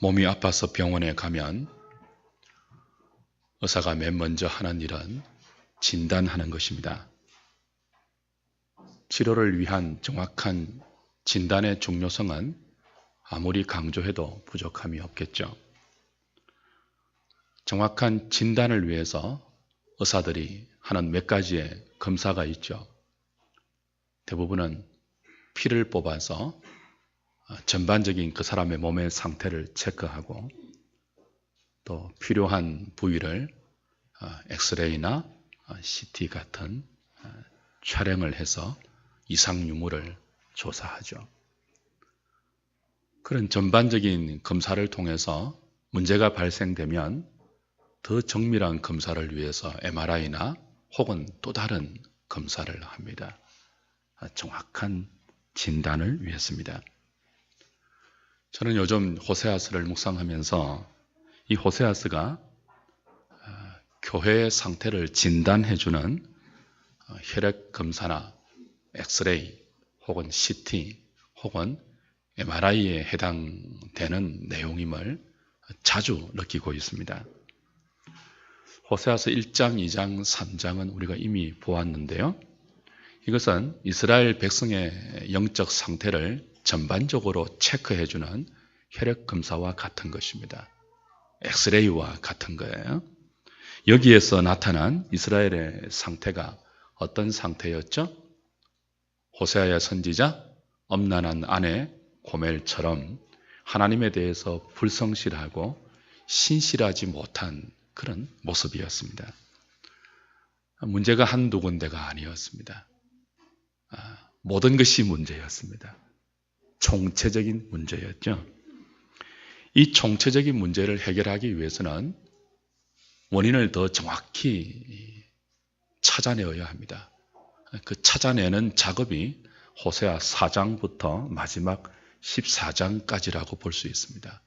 몸이 아파서 병원에 가면 의사가 맨 먼저 하는 일은 진단하는 것입니다. 치료를 위한 정확한 진단의 중요성은 아무리 강조해도 부족함이 없겠죠. 정확한 진단을 위해서 의사들이 하는 몇 가지의 검사가 있죠. 대부분은 피를 뽑아서 전반적인 그 사람의 몸의 상태를 체크하고 또 필요한 부위를 엑스레이나 CT 같은 촬영을 해서 이상 유무를 조사하죠. 그런 전반적인 검사를 통해서 문제가 발생되면 더 정밀한 검사를 위해서 MRI나 혹은 또 다른 검사를 합니다. 정확한 진단을 위해서입니다. 저는 요즘 호세아스를 묵상하면서 이 호세아스가 교회의 상태를 진단해주는 혈액 검사나 엑스레이 혹은 CT 혹은 MRI에 해당되는 내용임을 자주 느끼고 있습니다. 호세아서 1장, 2장, 3장은 우리가 이미 보았는데요. 이것은 이스라엘 백성의 영적 상태를 전반적으로 체크해주는 혈액 검사와 같은 것입니다. 엑스레이와 같은 거예요. 여기에서 나타난 이스라엘의 상태가 어떤 상태였죠? 호세아의 선지자, 엄난한 아내 고멜처럼 하나님에 대해서 불성실하고 신실하지 못한 그런 모습이었습니다. 문제가 한두 군데가 아니었습니다. 모든 것이 문제였습니다. 총체적인 문제였죠. 이 총체적인 문제를 해결하기 위해서는 원인을 더 정확히 찾아내어야 합니다. 그 찾아내는 작업이 호세아 4장부터 마지막 14장까지라고 볼 수 있습니다.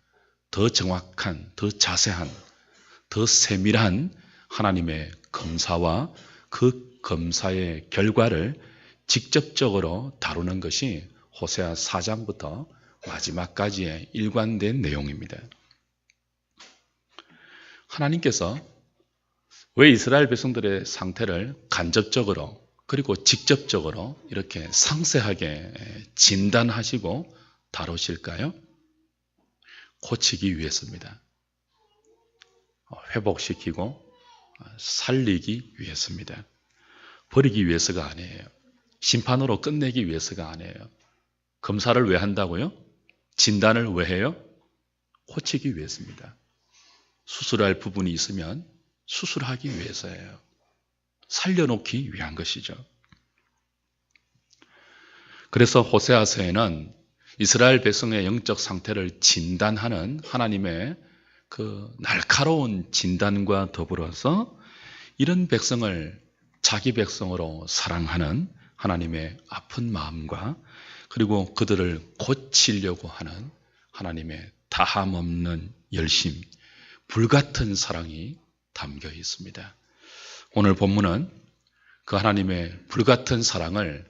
더 정확한, 더 자세한, 더 세밀한 하나님의 검사와 그 검사의 결과를 직접적으로 다루는 것이 호세아 4장부터 마지막까지의 일관된 내용입니다. 하나님께서 왜 이스라엘 백성들의 상태를 간접적으로 그리고 직접적으로 이렇게 상세하게 진단하시고 다루실까요? 고치기 위해서입니다. 회복시키고 살리기 위해서입니다. 버리기 위해서가 아니에요. 심판으로 끝내기 위해서가 아니에요. 검사를 왜 한다고요? 진단을 왜 해요? 고치기 위해서입니다. 수술할 부분이 있으면 수술하기 위해서예요. 살려놓기 위한 것이죠. 그래서 호세아서에는 이스라엘 백성의 영적 상태를 진단하는 하나님의 그 날카로운 진단과 더불어서 이런 백성을 자기 백성으로 사랑하는 하나님의 아픈 마음과 그리고 그들을 고치려고 하는 하나님의 다함없는 열심, 불같은 사랑이 담겨 있습니다. 오늘 본문은 그 하나님의 불같은 사랑을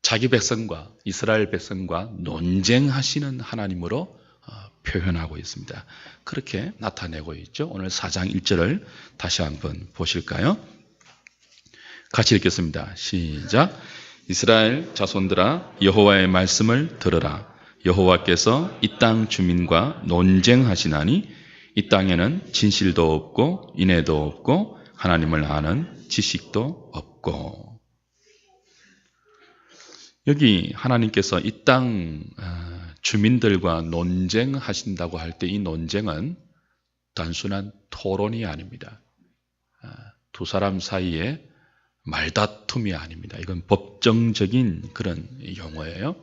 자기 백성과 이스라엘 백성과 논쟁하시는 하나님으로 표현하고 있습니다. 그렇게 나타내고 있죠. 오늘 4장 1절을 다시 한번 보실까요? 같이 읽겠습니다. 시작. 이스라엘 자손들아 여호와의 말씀을 들으라. 여호와께서 이 땅 주민과 논쟁하시나니 이 땅에는 진실도 없고 인애도 없고 하나님을 아는 지식도 없고. 여기 하나님께서 이 땅 주민들과 논쟁하신다고 할 때 이 논쟁은 단순한 토론이 아닙니다. 두 사람 사이에 말다툼이 아닙니다. 이건 법정적인 그런 용어예요.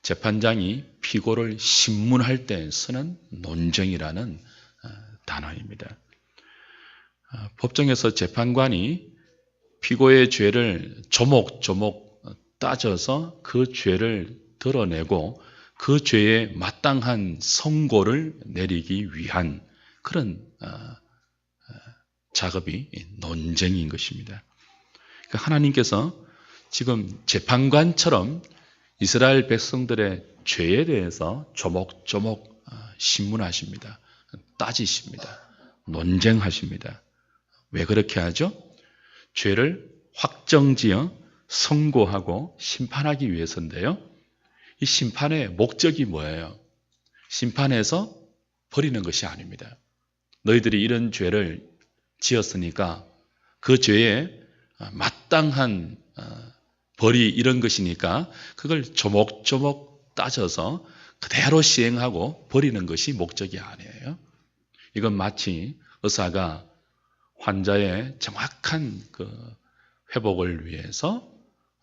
재판장이 피고를 신문할 때 쓰는 논쟁이라는 단어입니다. 법정에서 재판관이 피고의 죄를 조목조목 따져서 그 죄를 드러내고 그 죄에 마땅한 선고를 내리기 위한 그런 작업이 논쟁인 것입니다. 그러니까 하나님께서 지금 재판관처럼 이스라엘 백성들의 죄에 대해서 조목조목 신문하십니다. 따지십니다. 논쟁하십니다. 왜 그렇게 하죠? 죄를 확정지어 선고하고 심판하기 위해서인데요. 이 심판의 목적이 뭐예요? 심판해서 버리는 것이 아닙니다. 너희들이 이런 죄를 지었으니까 그 죄에 마땅한 벌이 이런 것이니까 그걸 조목조목 따져서 그대로 시행하고 버리는 것이 목적이 아니에요. 이건 마치 의사가 환자의 정확한 그 회복을 위해서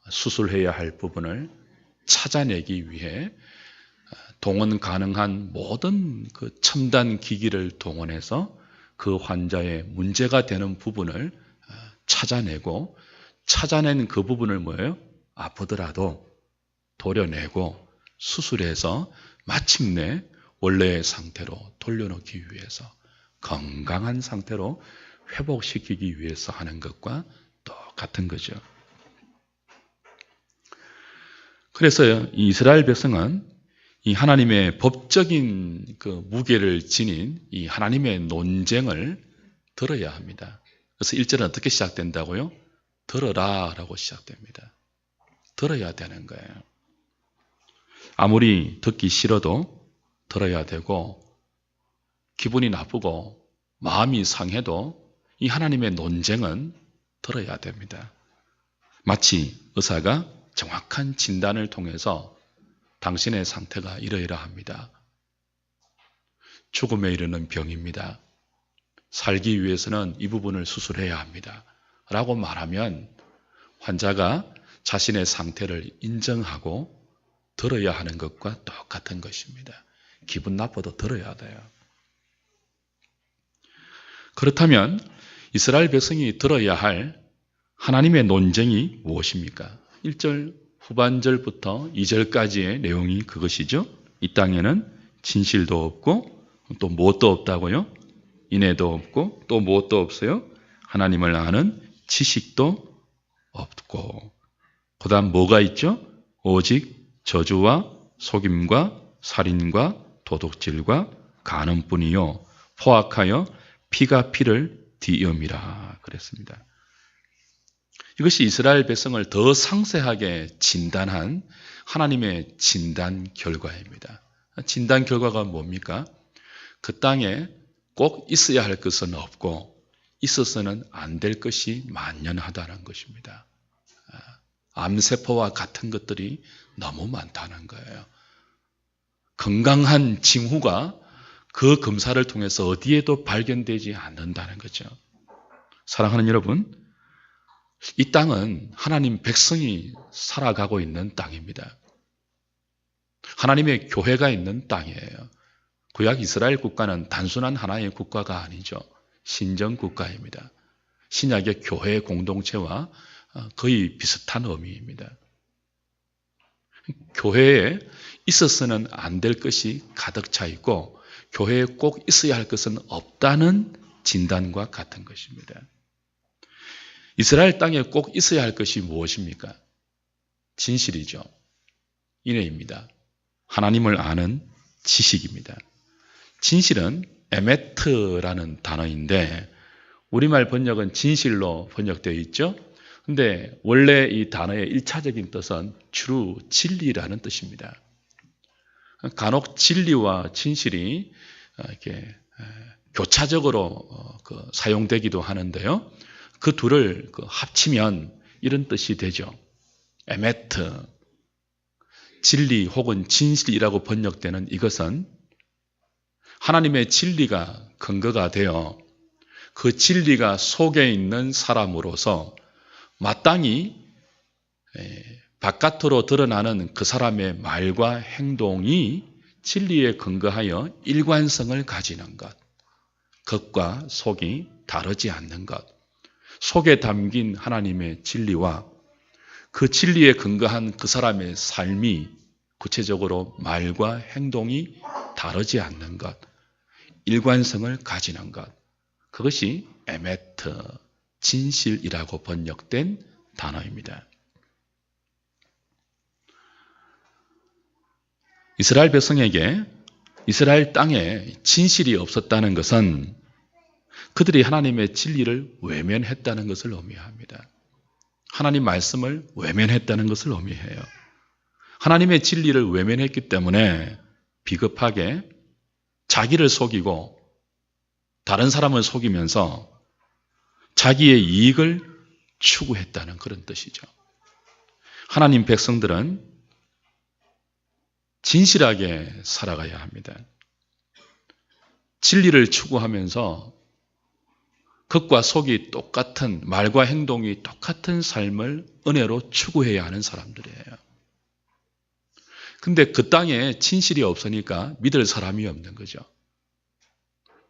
수술해야 할 부분을 찾아내기 위해 동원 가능한 모든 그 첨단 기기를 동원해서 그 환자의 문제가 되는 부분을 찾아내고 찾아낸 그 부분을 뭐예요? 아프더라도 도려내고 수술해서 마침내 원래의 상태로 돌려놓기 위해서 건강한 상태로 회복시키기 위해서 하는 것과 똑같은 거죠. 그래서 이스라엘 백성은 이 하나님의 법적인 그 무게를 지닌 이 하나님의 논쟁을 들어야 합니다. 그래서 1절은 어떻게 시작된다고요? 들어라 라고 시작됩니다. 들어야 되는 거예요. 아무리 듣기 싫어도 들어야 되고 기분이 나쁘고 마음이 상해도 이 하나님의 논쟁은 들어야 됩니다. 마치 의사가 정확한 진단을 통해서 당신의 상태가 이러이러합니다. 죽음에 이르는 병입니다. 살기 위해서는 이 부분을 수술해야 합니다. 라고 말하면 환자가 자신의 상태를 인정하고 들어야 하는 것과 똑같은 것입니다. 기분 나빠도 들어야 돼요. 그렇다면 이스라엘 백성이 들어야 할 하나님의 논쟁이 무엇입니까? 1절 후반절부터 2절까지의 내용이 그것이죠. 이 땅에는 진실도 없고 또 무엇도 없다고요? 인애도 없고 또 무엇도 없어요? 하나님을 아는 지식도 없고 그 다음 뭐가 있죠? 오직 저주와 속임과 살인과 도둑질과 간음뿐이요 포악하여 피가 피를 뒤엄이라 그랬습니다. 이것이 이스라엘 백성을 더 상세하게 진단한 하나님의 진단 결과입니다. 진단 결과가 뭡니까? 그 땅에 꼭 있어야 할 것은 없고 있어서는 안 될 것이 만연하다는 것입니다. 암세포와 같은 것들이 너무 많다는 거예요. 건강한 징후가 그 검사를 통해서 어디에도 발견되지 않는다는 거죠. 사랑하는 여러분, 이 땅은 하나님 백성이 살아가고 있는 땅입니다. 하나님의 교회가 있는 땅이에요. 구약 이스라엘 국가는 단순한 하나의 국가가 아니죠. 신정 국가입니다. 신약의 교회 공동체와 거의 비슷한 의미입니다. 교회에 있어서는 안 될 것이 가득 차 있고 교회에 꼭 있어야 할 것은 없다는 진단과 같은 것입니다. 이스라엘 땅에 꼭 있어야 할 것이 무엇입니까? 진실이죠. 인애입니다. 하나님을 아는 지식입니다. 진실은 에메트라는 단어인데 우리말 번역은 진실로 번역되어 있죠. 근데 원래 이 단어의 1차적인 뜻은 true, 진리라는 뜻입니다. 간혹 진리와 진실이 이렇게 교차적으로 사용되기도 하는데요. 그 둘을 합치면 이런 뜻이 되죠. 에메트, 진리 혹은 진실이라고 번역되는 이것은 하나님의 진리가 근거가 되어 그 진리가 속에 있는 사람으로서 마땅히 바깥으로 드러나는 그 사람의 말과 행동이 진리에 근거하여 일관성을 가지는 것, 겉과 속이 다르지 않는 것, 속에 담긴 하나님의 진리와 그 진리에 근거한 그 사람의 삶이 구체적으로 말과 행동이 다르지 않는 것, 일관성을 가지는 것, 그것이 에메트, 진실이라고 번역된 단어입니다. 이스라엘 백성에게 이스라엘 땅에 진실이 없었다는 것은 그들이 하나님의 진리를 외면했다는 것을 의미합니다. 하나님 말씀을 외면했다는 것을 의미해요. 하나님의 진리를 외면했기 때문에 비겁하게 자기를 속이고 다른 사람을 속이면서 자기의 이익을 추구했다는 그런 뜻이죠. 하나님 백성들은 진실하게 살아가야 합니다. 진리를 추구하면서 겉과 속이 똑같은, 말과 행동이 똑같은 삶을 은혜로 추구해야 하는 사람들이에요. 근데 그 땅에 진실이 없으니까 믿을 사람이 없는 거죠.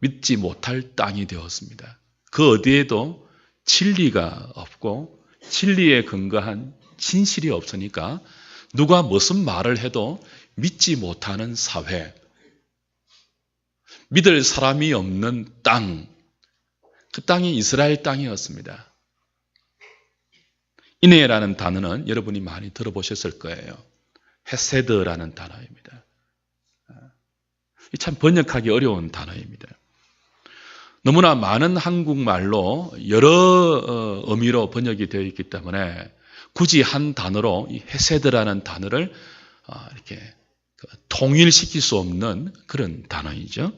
믿지 못할 땅이 되었습니다. 그 어디에도 진리가 없고 진리에 근거한 진실이 없으니까 누가 무슨 말을 해도 믿지 못하는 사회, 믿을 사람이 없는 땅, 그 땅이 이스라엘 땅이었습니다. 인애라는 단어는 여러분이 많이 들어보셨을 거예요. 헤세드라는 단어입니다. 참 번역하기 어려운 단어입니다. 너무나 많은 한국말로 여러 의미로 번역이 되어 있기 때문에 굳이 한 단어로 이 헤세드라는 단어를 이렇게 통일시킬 수 없는 그런 단어이죠.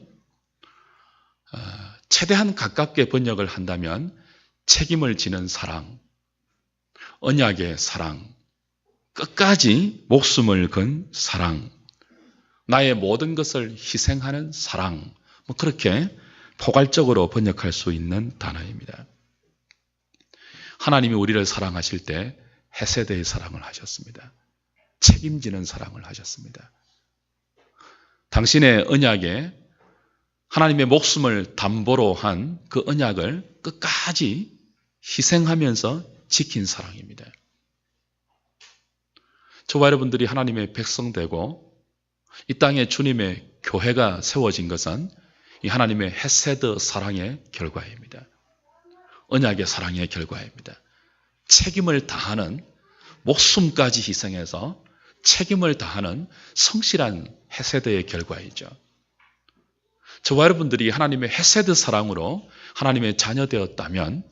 최대한 가깝게 번역을 한다면 책임을 지는 사랑, 언약의 사랑, 끝까지 목숨을 건 사랑, 나의 모든 것을 희생하는 사랑, 그렇게 포괄적으로 번역할 수 있는 단어입니다. 하나님이 우리를 사랑하실 때 헤세드의 사랑을 하셨습니다. 책임지는 사랑을 하셨습니다. 당신의 언약에 하나님의 목숨을 담보로 한 그 언약을 끝까지 희생하면서 지킨 사랑입니다. 저와 여러분들이 하나님의 백성되고 이 땅에 주님의 교회가 세워진 것은 이 하나님의 헤세드 사랑의 결과입니다. 언약의 사랑의 결과입니다. 책임을 다하는, 목숨까지 희생해서 책임을 다하는 성실한 헤세드의 결과이죠. 저와 여러분들이 하나님의 헤세드 사랑으로 하나님의 자녀되었다면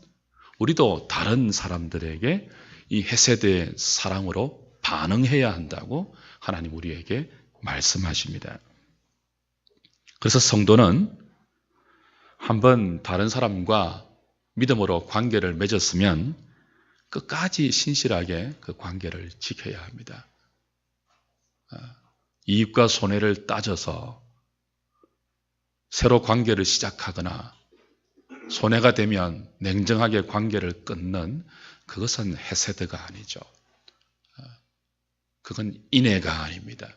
우리도 다른 사람들에게 이 헤세드의 사랑으로 반응해야 한다고 하나님 우리에게 말씀하십니다. 그래서 성도는 한번 다른 사람과 믿음으로 관계를 맺었으면 끝까지 신실하게 그 관계를 지켜야 합니다. 이익과 손해를 따져서 새로 관계를 시작하거나 손해가 되면 냉정하게 관계를 끊는 그것은 헤세드가 아니죠. 그건 인애가 아닙니다.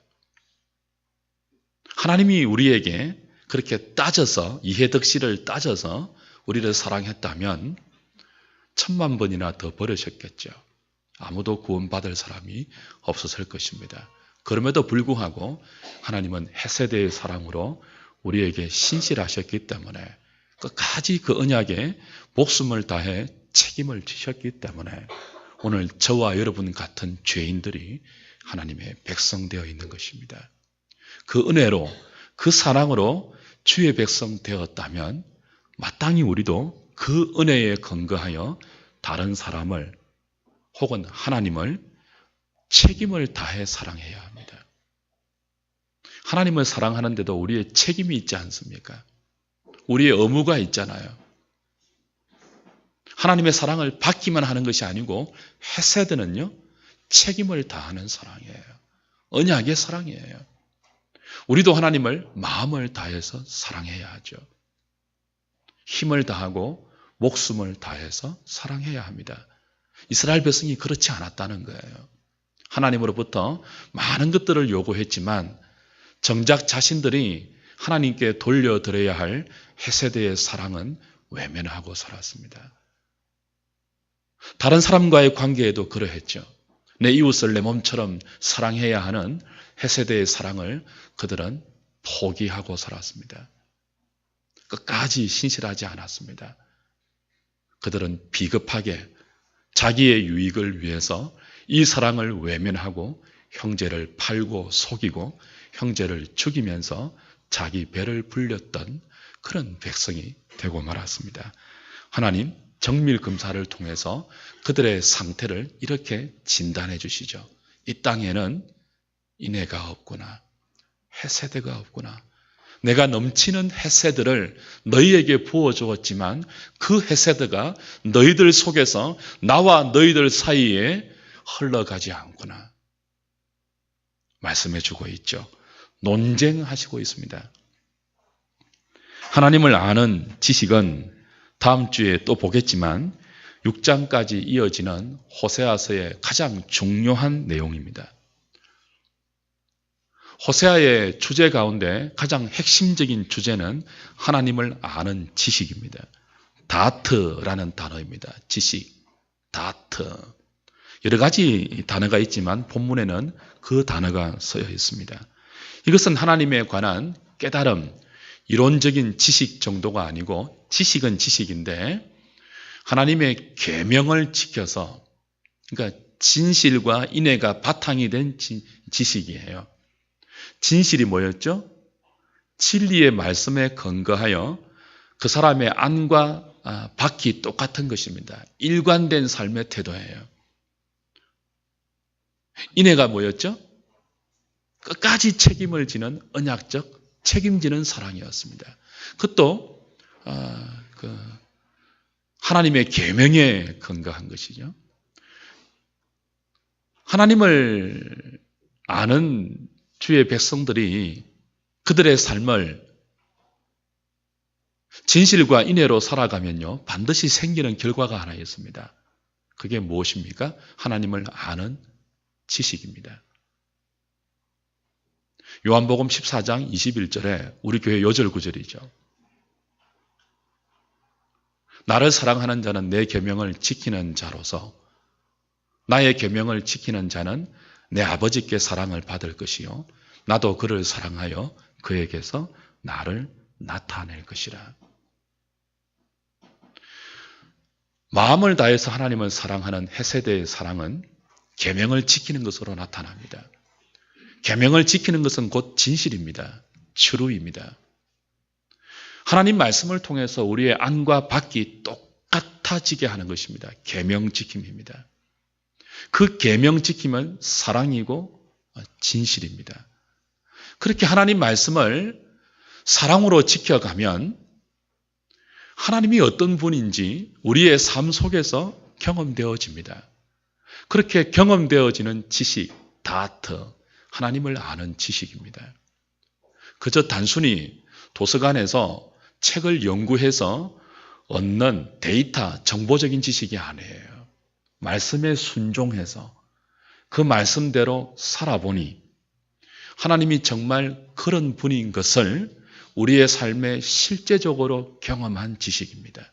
하나님이 우리에게 그렇게 따져서 이해득실을 따져서 우리를 사랑했다면 1000만 번이나 더 버리셨겠죠. 아무도 구원받을 사람이 없었을 것입니다. 그럼에도 불구하고 하나님은 헤세드의 사랑으로 우리에게 신실하셨기 때문에 끝까지 그 언약에 목숨을 다해 책임을 지셨기 때문에 오늘 저와 여러분 같은 죄인들이 하나님의 백성 되어 있는 것입니다. 그 은혜로, 그 사랑으로 주의 백성 되었다면 마땅히 우리도 그 은혜에 근거하여 다른 사람을 혹은 하나님을 책임을 다해 사랑해야 합니다. 하나님을 사랑하는데도 우리의 책임이 있지 않습니까? 우리의 의무가 있잖아요. 하나님의 사랑을 받기만 하는 것이 아니고 헤세드는요, 책임을 다하는 사랑이에요. 언약의 사랑이에요. 우리도 하나님을 마음을 다해서 사랑해야 하죠. 힘을 다하고 목숨을 다해서 사랑해야 합니다. 이스라엘 백성이 그렇지 않았다는 거예요. 하나님으로부터 많은 것들을 요구했지만 정작 자신들이 하나님께 돌려드려야 할 헤세드의 사랑은 외면하고 살았습니다. 다른 사람과의 관계에도 그러했죠. 내 이웃을 내 몸처럼 사랑해야 하는 헤세드의 사랑을 그들은 포기하고 살았습니다. 끝까지 신실하지 않았습니다. 그들은 비겁하게 자기의 유익을 위해서 이 사랑을 외면하고 형제를 팔고 속이고 형제를 죽이면서 자기 배를 불렸던 그런 백성이 되고 말았습니다. 하나님 정밀 검사를 통해서 그들의 상태를 이렇게 진단해 주시죠. 이 땅에는 인애가 없구나. 헤세드가 없구나. 내가 넘치는 헤세드를 너희에게 부어주었지만 그 헤세드가 너희들 속에서 나와 너희들 사이에 흘러가지 않구나. 말씀해 주고 있죠. 논쟁하시고 있습니다. 하나님을 아는 지식은 다음 주에 또 보겠지만 6장까지 이어지는 호세아서의 가장 중요한 내용입니다. 호세아의 주제 가운데 가장 핵심적인 주제는 하나님을 아는 지식입니다. 다트라는 단어입니다. 지식, 다트. 여러 가지 단어가 있지만 본문에는 그 단어가 쓰여 있습니다. 이것은 하나님에 관한 깨달음, 이론적인 지식 정도가 아니고 지식은 지식인데 하나님의 계명을 지켜서, 그러니까 진실과 인애가 바탕이 된 지식이에요. 진실이 뭐였죠? 진리의 말씀에 근거하여 그 사람의 안과 밖이 똑같은 것입니다. 일관된 삶의 태도예요. 인애가 뭐였죠? 끝까지 책임을 지는 언약적 책임지는 사랑이었습니다. 그것도 하나님의 계명에 근거한 것이죠. 하나님을 아는 주의 백성들이 그들의 삶을 진실과 인애로 살아가면요, 반드시 생기는 결과가 하나 있습니다. 그게 무엇입니까? 하나님을 아는 지식입니다. 요한복음 14장 21절에 우리 교회 요절 구절이죠. 나를 사랑하는 자는 내 계명을 지키는 자로서 나의 계명을 지키는 자는 내 아버지께 사랑을 받을 것이요 나도 그를 사랑하여 그에게서 나를 나타낼 것이라. 마음을 다해서 하나님을 사랑하는 헤세드의 사랑은 계명을 지키는 것으로 나타납니다. 계명을 지키는 것은 곧 진실입니다. truth입니다. 하나님 말씀을 통해서 우리의 안과 밖이 똑같아지게 하는 것입니다. 계명 지킴입니다. 그 계명 지킴은 사랑이고 진실입니다. 그렇게 하나님 말씀을 사랑으로 지켜가면 하나님이 어떤 분인지 우리의 삶 속에서 경험되어집니다. 그렇게 경험되어지는 지식, 다트, 하나님을 아는 지식입니다. 그저 단순히 도서관에서 책을 연구해서 얻는 데이터, 정보적인 지식이 아니에요. 말씀에 순종해서 그 말씀대로 살아보니 하나님이 정말 그런 분인 것을 우리의 삶에 실제적으로 경험한 지식입니다.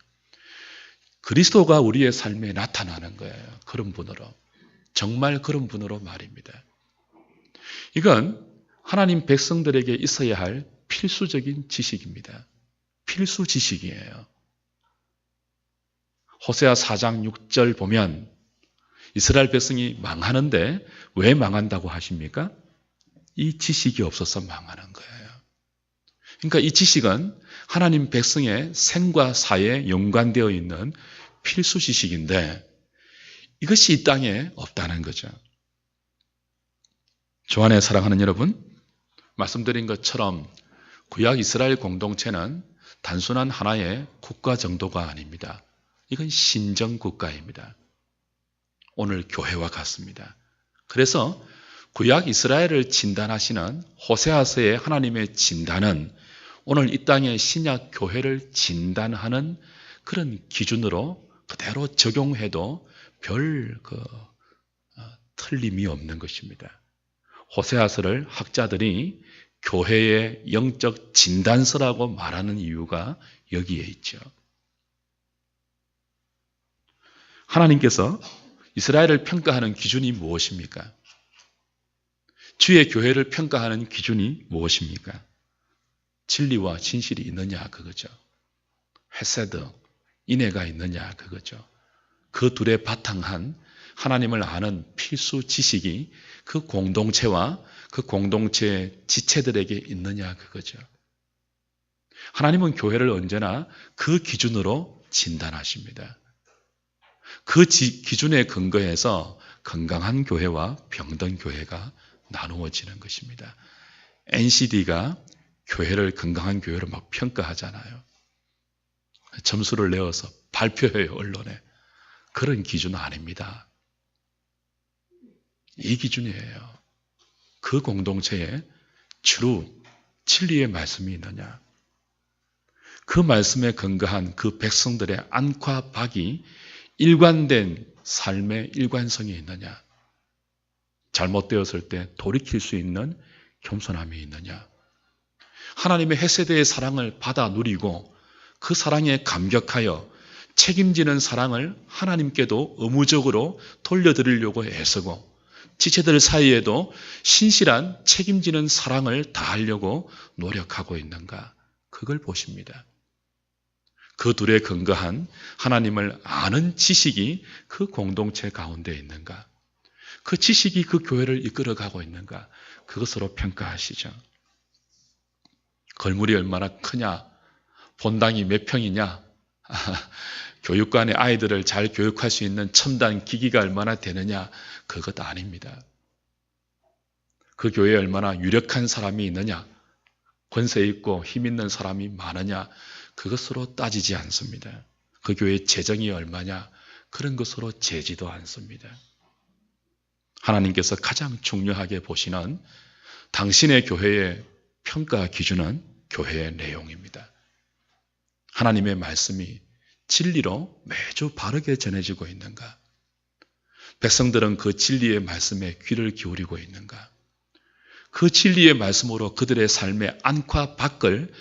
그리스도가 우리의 삶에 나타나는 거예요. 그런 분으로. 정말 그런 분으로 말입니다. 이건 하나님 백성들에게 있어야 할 필수적인 지식입니다. 필수 지식이에요. 호세아 4장 6절 보면 이스라엘 백성이 망하는데 왜 망한다고 하십니까? 이 지식이 없어서 망하는 거예요. 그러니까 이 지식은 하나님 백성의 생과 사에 연관되어 있는 필수 지식인데 이것이 이 땅에 없다는 거죠. 주 안에 사랑하는 여러분, 말씀드린 것처럼 구약 이스라엘 공동체는 단순한 하나의 국가 정도가 아닙니다. 이건 신정 국가입니다. 오늘 교회와 같습니다. 그래서 구약 이스라엘을 진단하시는 호세아서의 하나님의 진단은 오늘 이 땅의 신약 교회를 진단하는 그런 기준으로 그대로 적용해도 별 틀림이 없는 것입니다. 호세아서를 학자들이 교회의 영적 진단서라고 말하는 이유가 여기에 있죠. 하나님께서 이스라엘을 평가하는 기준이 무엇입니까? 주의 교회를 평가하는 기준이 무엇입니까? 진리와 진실이 있느냐 그거죠. 헤세드, 인애가 있느냐 그거죠. 그 둘에 바탕한 하나님을 아는 필수 지식이 그 공동체와 그 공동체의 지체들에게 있느냐 그거죠. 하나님은 교회를 언제나 그 기준으로 진단하십니다. 그 기준에 근거해서 건강한 교회와 병든 교회가 나누어지는 것입니다. NCD가 교회를 건강한 교회로 막 평가하잖아요. 점수를 내어서 발표해요, 언론에. 그런 기준은 아닙니다. 이 기준이에요. 그 공동체에 주로 진리의 말씀이 있느냐, 그 말씀에 근거한 그 백성들의 안과 박이 일관된 삶의 일관성이 있느냐, 잘못되었을 때 돌이킬 수 있는 겸손함이 있느냐, 하나님의 헤세드의 사랑을 받아 누리고 그 사랑에 감격하여 책임지는 사랑을 하나님께도 의무적으로 돌려드리려고 애쓰고 지체들 사이에도 신실한 책임지는 사랑을 다하려고 노력하고 있는가, 그걸 보십니다. 그 둘에 근거한 하나님을 아는 지식이 그 공동체 가운데 있는가, 그 지식이 그 교회를 이끌어가고 있는가, 그것으로 평가하시죠. 건물이 얼마나 크냐, 본당이 몇 평이냐, 교육관의 아이들을 잘 교육할 수 있는 첨단 기기가 얼마나 되느냐, 그것 아닙니다. 그 교회에 얼마나 유력한 사람이 있느냐, 권세 있고 힘 있는 사람이 많으냐, 그것으로 따지지 않습니다. 그 교회의 재정이 얼마냐, 그런 것으로 재지도 않습니다. 하나님께서 가장 중요하게 보시는 당신의 교회의 평가 기준은 교회의 내용입니다. 하나님의 말씀이 진리로 매주 바르게 전해지고 있는가? 백성들은 그 진리의 말씀에 귀를 기울이고 있는가? 그 진리의 말씀으로 그들의 삶의 안과 밖을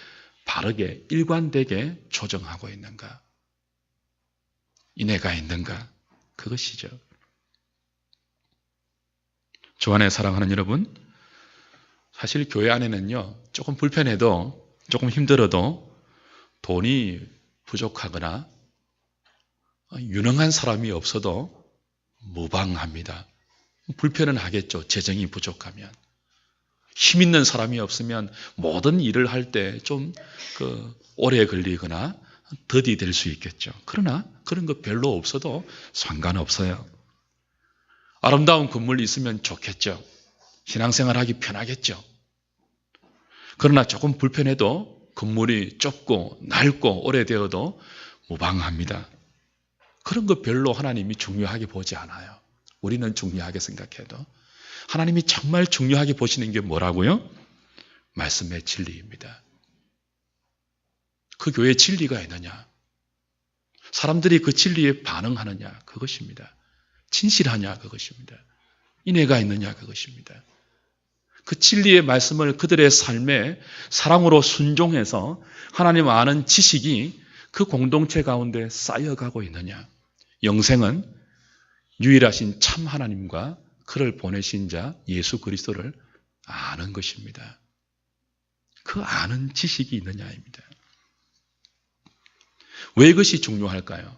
바르게 일관되게 조정하고 있는가? 인애가 있는가? 그것이죠. 주 안에 사랑하는 여러분, 사실 교회 안에는요, 조금 불편해도, 조금 힘들어도 돈이 부족하거나 유능한 사람이 없어도 무방합니다. 불편은 하겠죠. 재정이 부족하면. 힘 있는 사람이 없으면 모든 일을 할 때 좀 오래 걸리거나 더디 될 수 있겠죠. 그러나 그런 거 별로 없어도 상관없어요. 아름다운 건물이 있으면 좋겠죠. 신앙생활하기 편하겠죠. 그러나 조금 불편해도 건물이 좁고 낡고 오래되어도 무방합니다. 그런 거 별로 하나님이 중요하게 보지 않아요. 우리는 중요하게 생각해도. 하나님이 정말 중요하게 보시는 게 뭐라고요? 말씀의 진리입니다. 그 교회에 진리가 있느냐? 사람들이 그 진리에 반응하느냐? 그것입니다. 진실하냐? 그것입니다. 인애가 있느냐? 그것입니다. 그 진리의 말씀을 그들의 삶에 사랑으로 순종해서 하나님 아는 지식이 그 공동체 가운데 쌓여가고 있느냐? 영생은 유일하신 참 하나님과 그를 보내신 자 예수 그리스도를 아는 것입니다. 그 아는 지식이 있느냐입니다. 왜 이것이 중요할까요?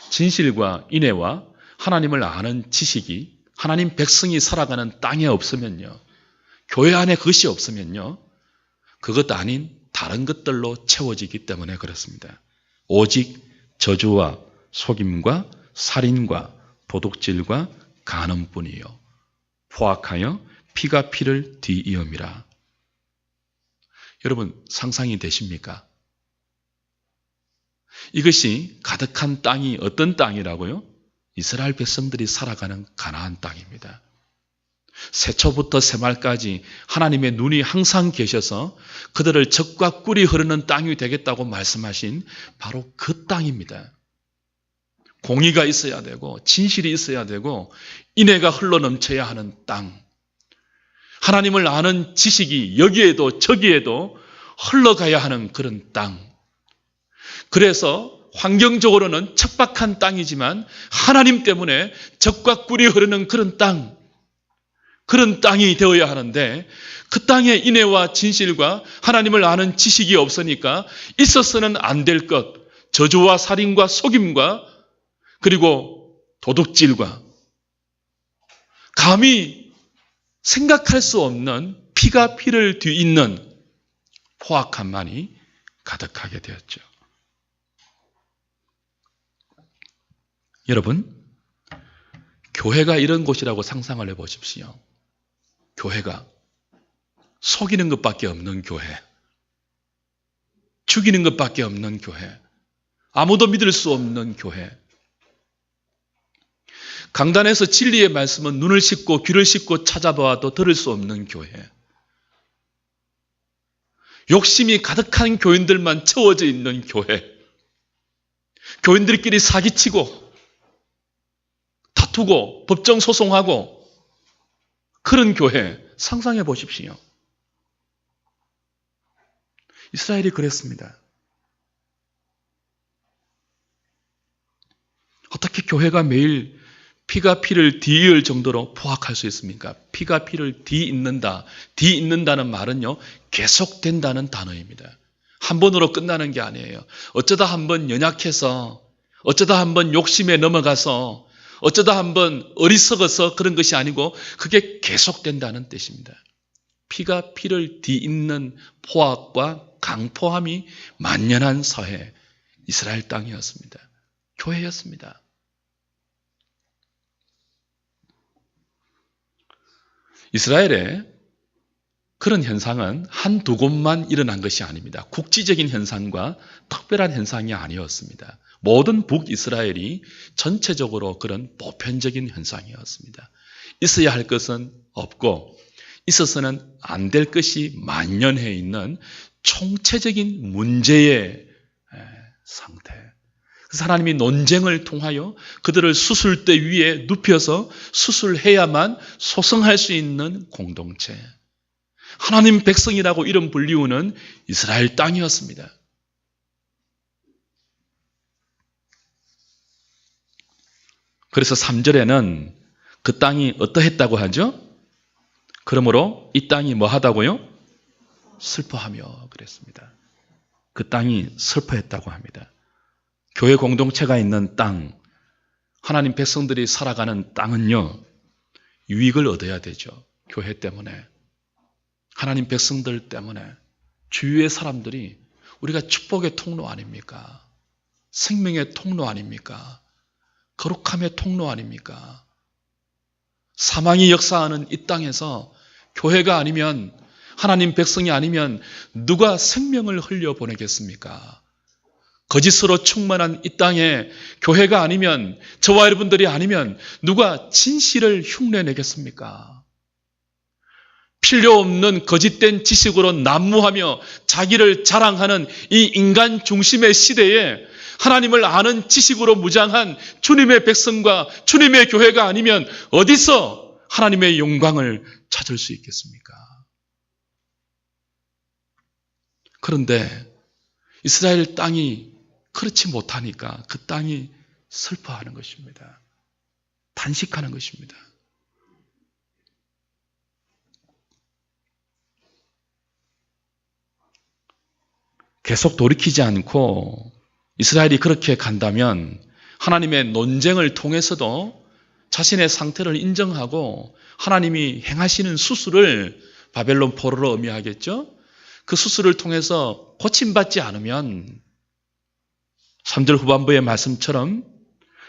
진실과 인애와 하나님을 아는 지식이 하나님 백성이 살아가는 땅에 없으면요, 교회 안에 그것이 없으면요, 그것 아닌 다른 것들로 채워지기 때문에 그렇습니다. 오직 저주와 속임과 살인과 도둑질과 간음뿐이요, 포악하여 피가 피를 뒤이음이라. 여러분, 상상이 되십니까? 이것이 가득한 땅이 어떤 땅이라고요? 이스라엘 백성들이 살아가는 가나안 땅입니다. 새초부터 새말까지 하나님의 눈이 항상 계셔서 그들을 젖과 꿀이 흐르는 땅이 되겠다고 말씀하신 바로 그 땅입니다. 공의가 있어야 되고 진실이 있어야 되고 인애가 흘러넘쳐야 하는 땅, 하나님을 아는 지식이 여기에도 저기에도 흘러가야 하는 그런 땅. 그래서 환경적으로는 척박한 땅이지만 하나님 때문에 젖과 꿀이 흐르는 그런 땅, 그런 땅이 되어야 하는데 그 땅에 인애와 진실과 하나님을 아는 지식이 없으니까 있어서는 안 될 것, 저주와 살인과 속임과 그리고 도둑질과 감히 생각할 수 없는 피가 피를 뒤잇는 포악함만이 가득하게 되었죠. 여러분, 교회가 이런 곳이라고 상상을 해보십시오. 교회가 속이는 것밖에 없는 교회, 죽이는 것밖에 없는 교회, 아무도 믿을 수 없는 교회, 강단에서 진리의 말씀은 눈을 씻고 귀를 씻고 찾아봐도 들을 수 없는 교회, 욕심이 가득한 교인들만 채워져 있는 교회, 교인들끼리 사기치고 다투고 법정 소송하고 그런 교회 상상해 보십시오. 이스라엘이 그랬습니다. 어떻게 교회가 매일 피가 피를 뒤이을 정도로 포악할 수 있습니까? 피가 피를 뒤잇는다. 뒤잇는다는 말은요, 계속된다는 단어입니다. 한 번으로 끝나는 게 아니에요. 어쩌다 한 번 연약해서, 어쩌다 한 번 욕심에 넘어가서, 어쩌다 한 번 어리석어서 그런 것이 아니고 그게 계속된다는 뜻입니다. 피가 피를 뒤잇는 포악과 강포함이 만연한 사회, 이스라엘 땅이었습니다. 교회였습니다. 이스라엘에 그런 현상은 한두 곳만 일어난 것이 아닙니다. 국지적인 현상과 특별한 현상이 아니었습니다. 모든 북이스라엘이 전체적으로 그런 보편적인 현상이었습니다. 있어야 할 것은 없고 있어서는 안 될 것이 만연해 있는 총체적인 문제의 상태. 그래서 하나님이 논쟁을 통하여 그들을 수술대 위에 눕혀서 수술해야만 소성할 수 있는 공동체. 하나님 백성이라고 이름 불리우는 이스라엘 땅이었습니다. 그래서 3절에는 그 땅이 어떠했다고 하죠? 그러므로 이 땅이 뭐 하다고요? 슬퍼하며 그랬습니다. 그 땅이 슬퍼했다고 합니다. 교회 공동체가 있는 땅, 하나님 백성들이 살아가는 땅은요, 유익을 얻어야 되죠. 교회 때문에. 하나님 백성들 때문에. 주위의 사람들이 우리가 축복의 통로 아닙니까? 생명의 통로 아닙니까? 거룩함의 통로 아닙니까? 사망이 역사하는 이 땅에서 교회가 아니면, 하나님 백성이 아니면 누가 생명을 흘려보내겠습니까? 거짓으로 충만한 이 땅에 교회가 아니면, 저와 여러분들이 아니면 누가 진실을 흉내내겠습니까? 필요 없는 거짓된 지식으로 난무하며 자기를 자랑하는 이 인간 중심의 시대에 하나님을 아는 지식으로 무장한 주님의 백성과 주님의 교회가 아니면 어디서 하나님의 영광을 찾을 수 있겠습니까? 그런데 이스라엘 땅이 그렇지 못하니까 그 땅이 슬퍼하는 것입니다. 단식하는 것입니다. 계속 돌이키지 않고 이스라엘이 그렇게 간다면 하나님의 논쟁을 통해서도 자신의 상태를 인정하고 하나님이 행하시는 수술을 바벨론 포로로 의미하겠죠? 그 수술을 통해서 고침받지 않으면 3절 후반부의 말씀처럼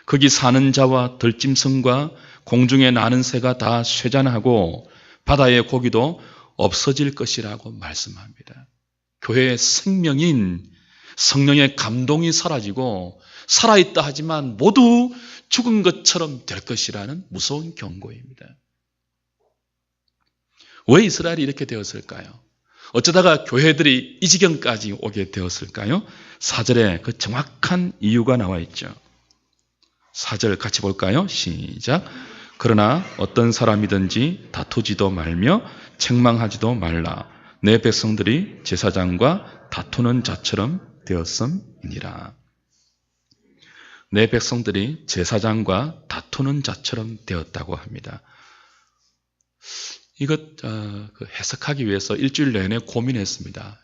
거기 사는 자와 들짐승과 공중에 나는 새가 다 쇠잔하고 바다의 고기도 없어질 것이라고 말씀합니다. 교회의 생명인 성령의 감동이 사라지고 살아있다 하지만 모두 죽은 것처럼 될 것이라는 무서운 경고입니다. 왜 이스라엘이 이렇게 되었을까요? 어쩌다가 교회들이 이 지경까지 오게 되었을까요? 4절에 그 정확한 이유가 나와 있죠. 4절 같이 볼까요? 시작. 그러나 어떤 사람이든지 다투지도 말며 책망하지도 말라. 내 백성들이 제사장과 다투는 자처럼 되었음이니라. 내 백성들이 제사장과 다투는 자처럼 되었다고 합니다. 이것 해석하기 위해서 일주일 내내 고민했습니다.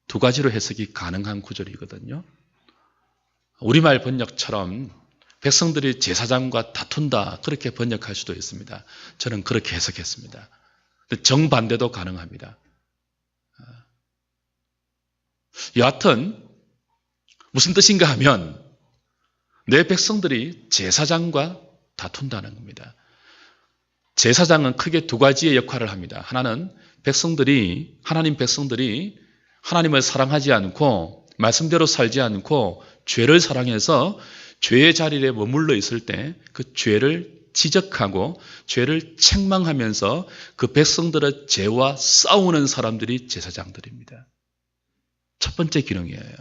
두 가지로 해석이 가능한 구절이거든요. 우리말 번역처럼 백성들이 제사장과 다툰다 그렇게 번역할 수도 있습니다. 저는 그렇게 해석했습니다. 정반대도 가능합니다. 여하튼 무슨 뜻인가 하면 내 백성들이 제사장과 다툰다는 겁니다. 제사장은 크게 두 가지의 역할을 합니다. 하나는 하나님 백성들이 하나님을 사랑하지 않고 말씀대로 살지 않고 죄를 사랑해서 죄의 자리에 머물러 있을 때 그 죄를 지적하고 죄를 책망하면서 그 백성들의 죄와 싸우는 사람들이 제사장들입니다. 첫 번째 기능이에요.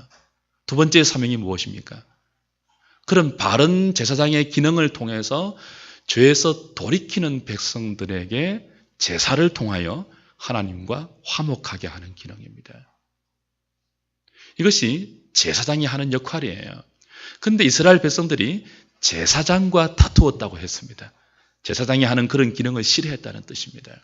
두 번째 사명이 무엇입니까? 그런 바른 제사장의 기능을 통해서 죄에서 돌이키는 백성들에게 제사를 통하여 하나님과 화목하게 하는 기능입니다. 이것이 제사장이 하는 역할이에요. 그런데 이스라엘 백성들이 제사장과 다투었다고 했습니다. 제사장이 하는 그런 기능을 싫어했다는 뜻입니다.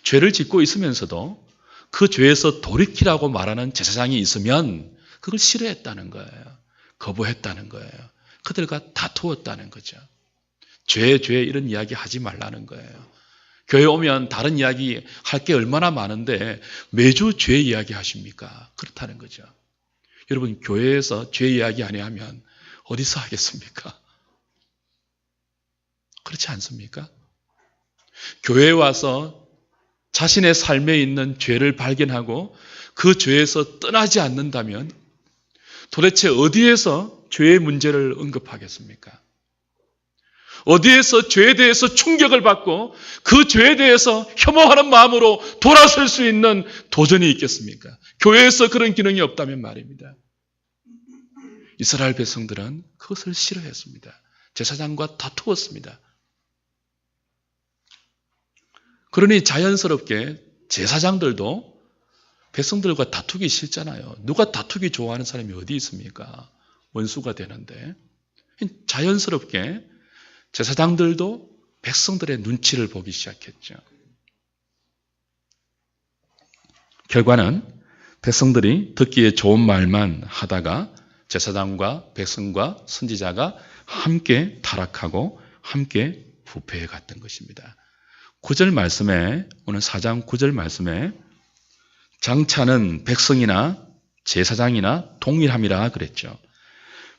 죄를 짓고 있으면서도 그 죄에서 돌이키라고 말하는 제사장이 있으면 그걸 싫어했다는 거예요. 거부했다는 거예요. 그들과 다투었다는 거죠. 죄 이런 이야기 하지 말라는 거예요. 교회 오면 다른 이야기 할 게 얼마나 많은데 매주 죄 이야기 하십니까? 그렇다는 거죠. 여러분, 교회에서 죄 이야기 안 하면 어디서 하겠습니까? 그렇지 않습니까? 교회에 와서 자신의 삶에 있는 죄를 발견하고 그 죄에서 떠나지 않는다면 도대체 어디에서 죄의 문제를 언급하겠습니까? 어디에서 죄에 대해서 충격을 받고 그 죄에 대해서 혐오하는 마음으로 돌아설 수 있는 도전이 있겠습니까? 교회에서 그런 기능이 없다면 말입니다. 이스라엘 백성들은 그것을 싫어했습니다. 제사장과 다투었습니다. 그러니 자연스럽게 제사장들도 백성들과 다투기 싫잖아요. 누가 다투기 좋아하는 사람이 어디 있습니까? 원수가 되는데. 자연스럽게 제사장들도 백성들의 눈치를 보기 시작했죠. 결과는 백성들이 듣기에 좋은 말만 하다가 제사장과 백성과 선지자가 함께 타락하고 함께 부패해 갔던 것입니다. 9절 말씀에, 오늘 4장 9절 말씀에 장차는 백성이나 제사장이나 동일함이라 그랬죠.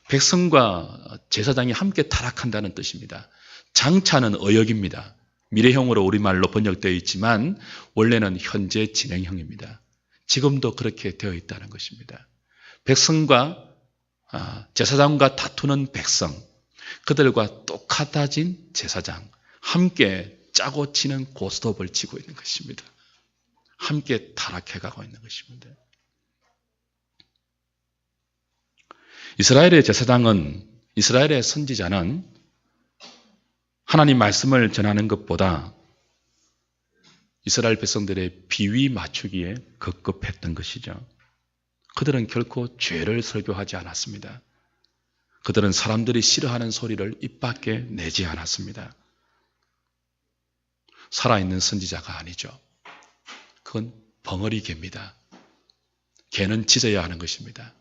백성과 제사장이 함께 타락한다는 뜻입니다. 장차는 어역입니다. 미래형으로 우리말로 번역되어 있지만 원래는 현재 진행형입니다. 지금도 그렇게 되어 있다는 것입니다. 백성과 제사장과 다투는 백성, 그들과 똑같아진 제사장, 함께 짜고 치는 고스톱을 치고 있는 것입니다. 함께 타락해가고 있는 것입니다. 이스라엘의 제사장은, 이스라엘의 선지자는 하나님 말씀을 전하는 것보다 이스라엘 백성들의 비위 맞추기에 급급했던 것이죠. 그들은 결코 죄를 설교하지 않았습니다. 그들은 사람들이 싫어하는 소리를 입 밖에 내지 않았습니다. 살아있는 선지자가 아니죠. 그건 벙어리 개입니다. 개는 짖어야 하는 것입니다.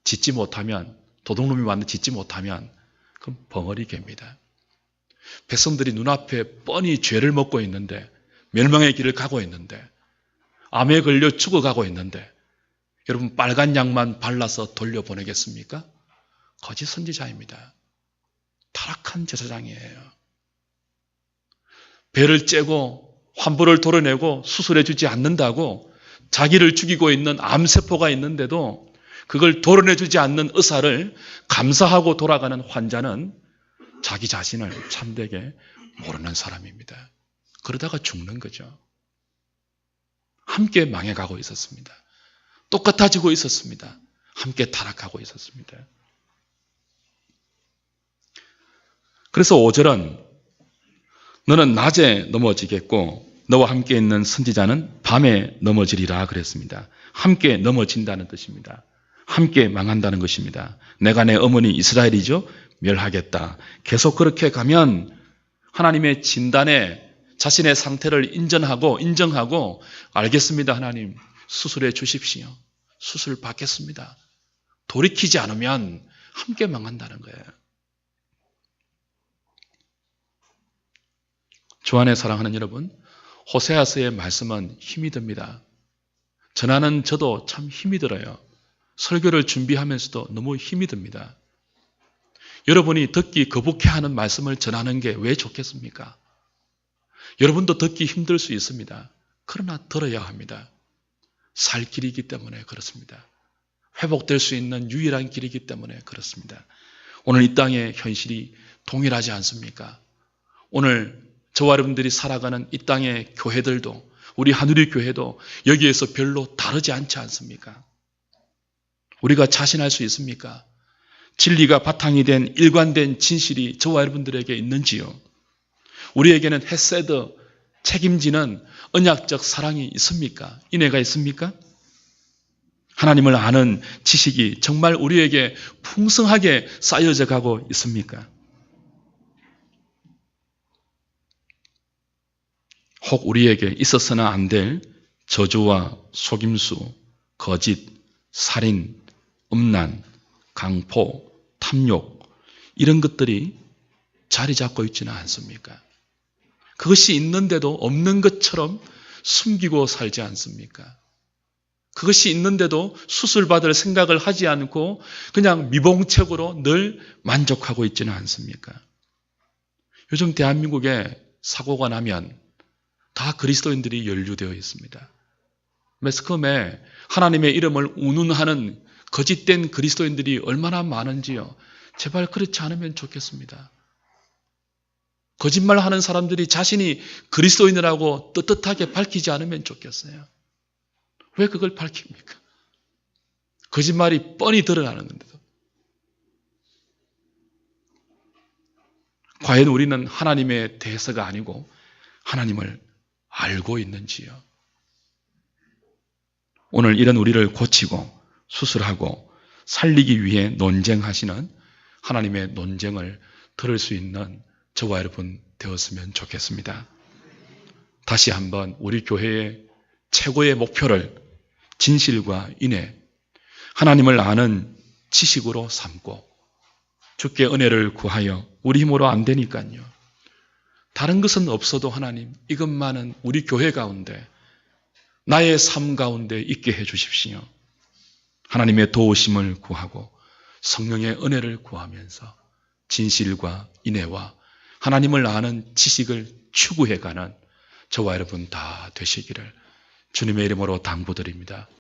짖지 못하면, 도둑놈이 왔는데 짖지 못하면 그건 벙어리 개입니다. 백성들이 눈앞에 뻔히 죄를 먹고 있는데, 멸망의 길을 가고 있는데, 암에 걸려 죽어가고 있는데 여러분 빨간 약만 발라서 돌려보내겠습니까? 거짓 선지자입니다. 타락한 제사장이에요. 배를 째고 환부를 도려내고 수술해 주지 않는다고 자기를 죽이고 있는 암세포가 있는데도 그걸 도려내 주지 않는 의사를 감사하고 돌아가는 환자는 자기 자신을 참되게 모르는 사람입니다. 그러다가 죽는 거죠. 함께 망해가고 있었습니다. 똑같아지고 있었습니다. 함께 타락하고 있었습니다. 그래서 5절은 너는 낮에 넘어지겠고 너와 함께 있는 선지자는 밤에 넘어지리라 그랬습니다. 함께 넘어진다는 뜻입니다. 함께 망한다는 것입니다. 내가 내 어머니 이스라엘이죠? 멸하겠다. 계속 그렇게 가면 하나님의 진단에 자신의 상태를 인정하고 알겠습니다. 하나님 수술해 주십시오. 수술 받겠습니다. 돌이키지 않으면 함께 망한다는 거예요. 주 안에 사랑하는 여러분, 호세아서의 말씀은 힘이 듭니다. 전하는 저도 참 힘이 들어요. 설교를 준비하면서도 너무 힘이 듭니다. 여러분이 듣기 거북해하는 말씀을 전하는 게 왜 좋겠습니까? 여러분도 듣기 힘들 수 있습니다. 그러나 들어야 합니다. 살 길이기 때문에 그렇습니다. 회복될 수 있는 유일한 길이기 때문에 그렇습니다. 오늘 이 땅의 현실이 동일하지 않습니까? 오늘 저와 여러분들이 살아가는 이 땅의 교회들도, 우리 하누리 교회도 여기에서 별로 다르지 않지 않습니까? 우리가 자신할 수 있습니까? 진리가 바탕이 된 일관된 진실이 저와 여러분들에게 있는지요? 우리에게는 헤세드, 책임지는 언약적 사랑이 있습니까? 인애가 있습니까? 하나님을 아는 지식이 정말 우리에게 풍성하게 쌓여져 가고 있습니까? 혹 우리에게 있어서는 안 될 저주와 속임수, 거짓, 살인, 음란, 강포, 탐욕 이런 것들이 자리 잡고 있지는 않습니까? 그것이 있는데도 없는 것처럼 숨기고 살지 않습니까? 그것이 있는데도 수술받을 생각을 하지 않고 그냥 미봉책으로 늘 만족하고 있지는 않습니까? 요즘 대한민국에 사고가 나면 다 그리스도인들이 연루되어 있습니다. 매스컴에 하나님의 이름을 운운하는 거짓된 그리스도인들이 얼마나 많은지요. 제발 그렇지 않으면 좋겠습니다. 거짓말하는 사람들이 자신이 그리스도인이라고 떳떳하게 밝히지 않으면 좋겠어요. 왜 그걸 밝힙니까? 거짓말이 뻔히 드러나는 건데도. 과연 우리는 하나님의 대서가 아니고 하나님을 알고 있는지요? 오늘 이런 우리를 고치고 수술하고 살리기 위해 논쟁하시는 하나님의 논쟁을 들을 수 있는 저와 여러분 되었으면 좋겠습니다. 다시 한번 우리 교회의 최고의 목표를 진실과 인애, 하나님을 아는 지식으로 삼고 주께 은혜를 구하여 우리 힘으로 안 되니까요. 다른 것은 없어도 하나님 이것만은 우리 교회 가운데 나의 삶 가운데 있게 해 주십시오. 하나님의 도우심을 구하고 성령의 은혜를 구하면서 진실과 인애와 하나님을 아는 지식을 추구해가는 저와 여러분 다 되시기를 주님의 이름으로 당부드립니다.